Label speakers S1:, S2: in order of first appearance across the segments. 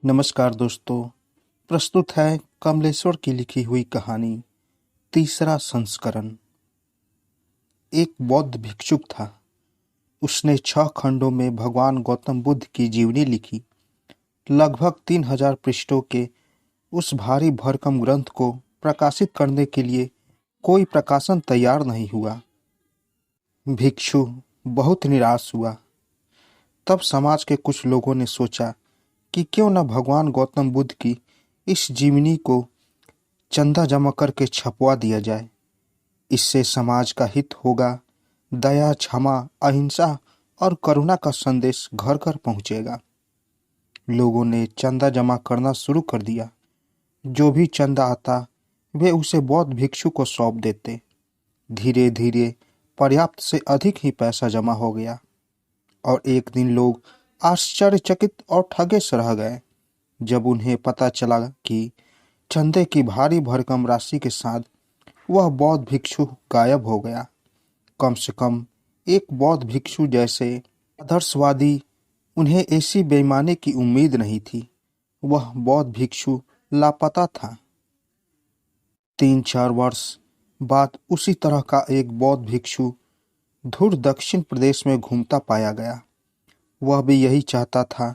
S1: नमस्कार दोस्तों। प्रस्तुत है कमलेश्वर की लिखी हुई कहानी तीसरा संस्करण। एक बौद्ध भिक्षुक था। उसने 6 खंडों में भगवान गौतम बुद्ध की जीवनी लिखी। लगभग 3000 पृष्ठों के उस भारी भरकम ग्रंथ को प्रकाशित करने के लिए कोई प्रकाशन तैयार नहीं हुआ। भिक्षु बहुत निराश हुआ। तब समाज के कुछ लोगों ने सोचा कि क्यों न भगवान गौतम बुद्ध की इस जीवनी को चंदा जमा करके छपवा दिया जाए। इससे समाज का हित होगा। दया, क्षमा, अहिंसा और करुणा का संदेश घर घर पहुंचेगा। लोगों ने चंदा जमा करना शुरू कर दिया। जो भी चंदा आता वे उसे बौद्ध भिक्षु को सौंप देते। धीरे धीरे पर्याप्त से अधिक ही पैसा जमा हो गया और एक दिन लोग आश्चर्यचकित और ठगे से रह गए जब उन्हें पता चला कि चंदे की भारी भरकम राशि के साथ वह बौद्ध भिक्षु गायब हो गया। कम से कम एक बौद्ध भिक्षु जैसे आदर्शवादी उन्हें ऐसी बेईमानी की उम्मीद नहीं थी। वह बौद्ध भिक्षु लापता था। 3-4 वर्ष बाद उसी तरह का एक बौद्ध भिक्षु धूर दक्षिण प्रदेश में घूमता पाया गया। वह भी यही चाहता था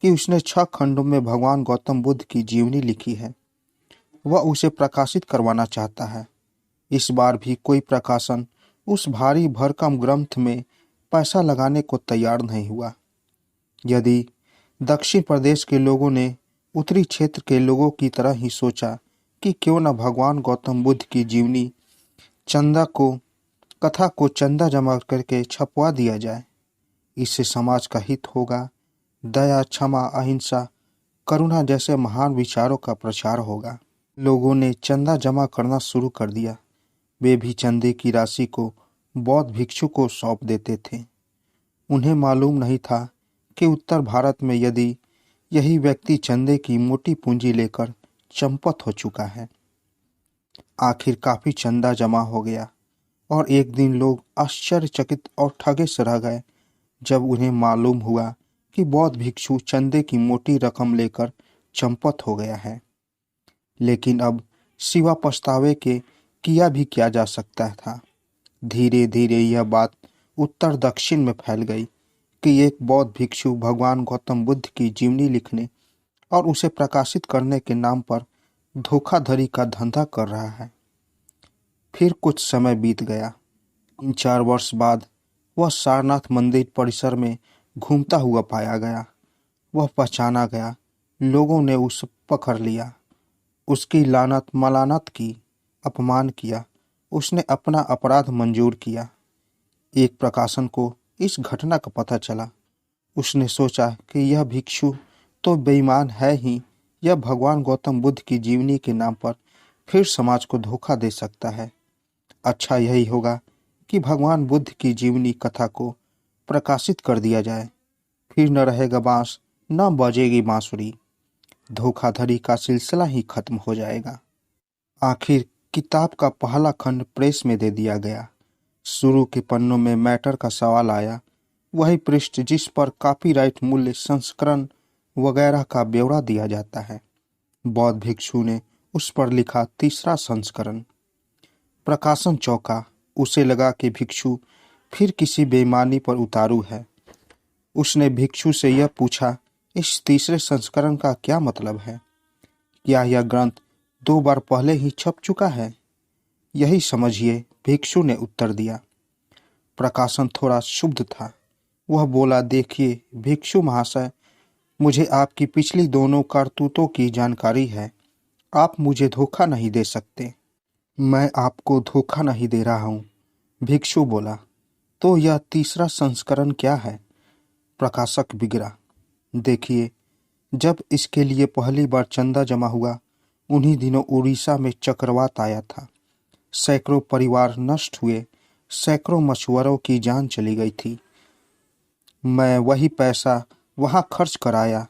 S1: कि उसने 6 खंडों में भगवान गौतम बुद्ध की जीवनी लिखी है। वह उसे प्रकाशित करवाना चाहता है। इस बार भी कोई प्रकाशन उस भारी भरकम ग्रंथ में पैसा लगाने को तैयार नहीं हुआ। यदि दक्षिण प्रदेश के लोगों ने उत्तरी क्षेत्र के लोगों की तरह ही सोचा कि क्यों न भगवान गौतम बुद्ध की जीवनी कथा को चंदा जमा करके छपवा दिया जाए, इससे समाज का हित होगा। दया, क्षमा, अहिंसा, करुणा जैसे महान विचारों का प्रचार होगा। लोगों ने चंदा जमा करना शुरू कर दिया। वे भी चंदे की राशि को बौद्ध भिक्षु को सौंप देते थे। उन्हें मालूम नहीं था कि उत्तर भारत में यदि यही व्यक्ति चंदे की मोटी पूंजी लेकर चंपत हो चुका है। आखिर काफी चंदा जमा हो गया और एक दिन लोग आश्चर्यचकित और ठगे से रह गए जब उन्हें मालूम हुआ कि बौद्ध भिक्षु चंदे की मोटी रकम लेकर चंपत हो गया है। लेकिन अब सिवा पछतावे के किया भी क्या जा सकता था। धीरे धीरे यह बात उत्तर दक्षिण में फैल गई कि एक बौद्ध भिक्षु भगवान गौतम बुद्ध की जीवनी लिखने और उसे प्रकाशित करने के नाम पर धोखाधड़ी का धंधा कर रहा है। फिर कुछ समय बीत गया। 3-4 वर्ष बाद वह सारनाथ मंदिर परिसर में घूमता हुआ पाया गया। वह पहचाना गया। लोगों ने उसे पकड़ लिया, उसकी लानत मलानत की, अपमान किया। उसने अपना अपराध मंजूर किया। एक प्रकाशन को इस घटना का पता चला। उसने सोचा कि यह भिक्षु तो बेईमान है ही, यह भगवान गौतम बुद्ध की जीवनी के नाम पर फिर समाज को धोखा दे सकता है। अच्छा यही होगा कि भगवान बुद्ध की जीवनी कथा को प्रकाशित कर दिया जाए। फिर न रहेगा बांस, न बजेगी बांसुरी। धोखाधड़ी का सिलसिला ही खत्म हो जाएगा। आखिर किताब का पहला खंड प्रेस में दे दिया गया। शुरू के पन्नों में मैटर का सवाल आया, वही पृष्ठ जिस पर कॉपीराइट मूल्य, संस्करण वगैरह का ब्यौरा दिया जाता है। बौद्ध भिक्षु ने उस पर लिखा तीसरा संस्करण। प्रकाशन चौंका। उसे लगा कि भिक्षु फिर किसी बेईमानी पर उतारू है। उसने भिक्षु से यह पूछा, इस तीसरे संस्करण का क्या मतलब है? क्या यह ग्रंथ 2 बार पहले ही छप चुका है? यही समझिए, भिक्षु ने उत्तर दिया। प्रकाशन थोड़ा शुद्ध था। वह बोला, देखिए भिक्षु महाशय, मुझे आपकी पिछली दोनों करतूतों की जानकारी है। आप मुझे धोखा नहीं दे सकते। मैं आपको धोखा नहीं दे रहा हूँ। भिक्षु बोला, तो यह तीसरा संस्करण क्या है? प्रकाशक बिगड़ा। देखिए, जब इसके लिए पहली बार चंदा जमा हुआ, उन्हीं दिनों उड़ीसा में चक्रवात आया था। सैकड़ों परिवार नष्ट हुए, सैकड़ों मछुआरों की जान चली गई थी। मैं वही पैसा वहां खर्च कराया।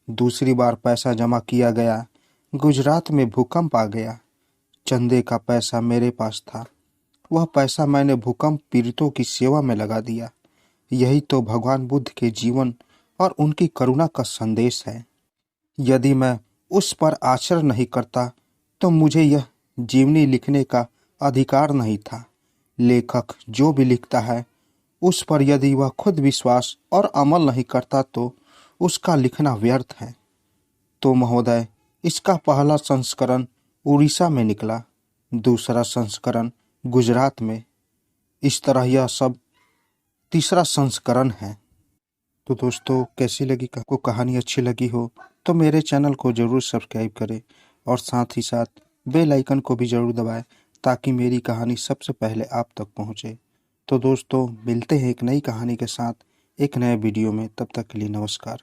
S1: दूसरी बार पैसा जमा किया गया। गुजरात में भूकंप आ गया। चंदे का पैसा मेरे पास था। वह पैसा मैंने भूकंप पीड़ितों की सेवा में लगा दिया। यही तो भगवान बुद्ध के जीवन और उनकी करुणा का संदेश है। यदि मैं उस पर आचरण नहीं करता तो मुझे यह जीवनी लिखने का अधिकार नहीं था। लेखक जो भी लिखता है उस पर यदि वह खुद विश्वास और अमल नहीं करता तो उसका लिखना व्यर्थ है। तो महोदय, इसका पहला संस्करण उड़ीसा में निकला, दूसरा संस्करण गुजरात में, इस तरह यह सब तीसरा संस्करण है। तो दोस्तों, कैसी लगी? आपको कहानी अच्छी लगी हो तो मेरे चैनल को ज़रूर सब्सक्राइब करें और साथ ही साथ बेल आइकन को भी ज़रूर दबाएं ताकि मेरी कहानी सबसे पहले आप तक पहुंचे। तो दोस्तों, मिलते हैं एक नई कहानी के साथ एक नए वीडियो में। तब तक के लिए नमस्कार।